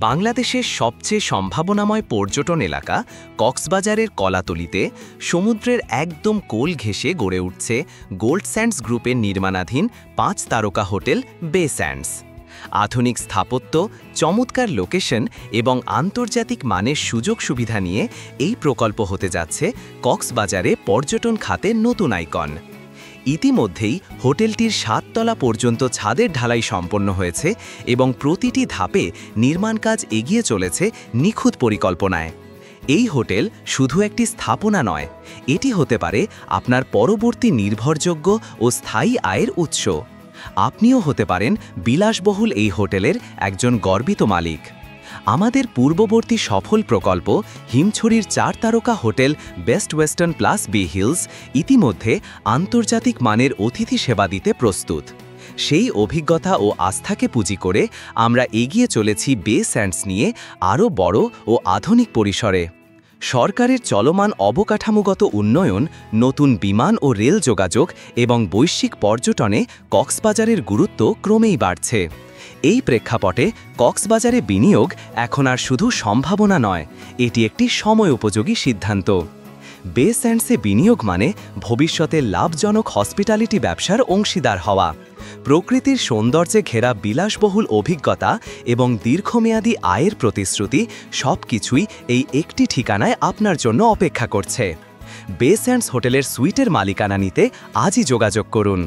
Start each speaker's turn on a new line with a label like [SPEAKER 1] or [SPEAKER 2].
[SPEAKER 1] বাংলাদেশের সবচেয়ে সম্ভাবনাময় পর্যটন এলাকা কক্সবাজারের কলাতলিতে সমুদ্রের একদম কোল ঘেঁষে গড়ে উঠছে গোল্ড স্যান্ডস গ্রুপের নির্মাণাধীন ৫ তারকা হোটেল বে স্যান্ডস। আধুনিক স্থাপত্য, চমৎকার লোকেশন এবং আন্তর্জাতিক মানের সুযোগ সুবিধা নিয়ে এই প্রকল্প হতে যাচ্ছে কক্সবাজারে পর্যটন খাতের নতুন আইকন। ইতিমধ্যেই হোটেলটির ৭ তলা পর্যন্ত ছাদের ঢালাই সম্পন্ন হয়েছে এবং প্রতিটি ধাপে নির্মাণ কাজ এগিয়ে চলেছে নিখুঁত পরিকল্পনায়। এই হোটেল শুধু একটি স্থাপনা নয়, এটি হতে পারে আপনার পরবর্তী নির্ভরযোগ্য ও স্থায়ী আয়ের উৎস। আপনিও হতে পারেন বিলাসবহুল এই হোটেলের একজন গর্বিত মালিক। আমাদের পূর্ববর্তী সফল প্রকল্প হিমছড়ির ৪ তারকা hotel Best Western Plus B Hills ইতিমধ্যে আন্তর্জাতিক মানের অতিথি সেবা দিতে প্রস্তুত। সেই অভিজ্ঞতা ও আস্থাকে পুঁজি করে আমরা এগিয়ে চলেছি বে স্যান্ডস নিয়ে আরও বড় ও আধুনিক পরিসরে। সরকারের চলমান অবকাঠামোগত উন্নয়ন, নতুন বিমান ও রেল যোগাযোগ এবং বৈশ্বিক পর্যটনে কক্সবাজারের গুরুত্ব ক্রমেই বাড়ছে। এই প্রেক্ষাপটে কক্সবাজারে বিনিয়োগ এখন আর শুধু সম্ভাবনা নয়, এটি একটি সময় উপযোগী সিদ্ধান্ত। বে স্যান্ডসে বিনিয়োগ মানে ভবিষ্যতে লাভজনক হসপিটালিটি ব্যবসার অংশীদার হওয়া। প্রকৃতির সৌন্দর্যে ঘেরা বিলাসবহুল অভিজ্ঞতা এবং দীর্ঘমেয়াদী আয়ের প্রতিশ্রুতি সবকিছুই এই একটি ঠিকানায় আপনার জন্য অপেক্ষা করছে। বে স্যান্ডস হোটেলের সুইটের মালিকানা নিতে আজই যোগাযোগ করুন।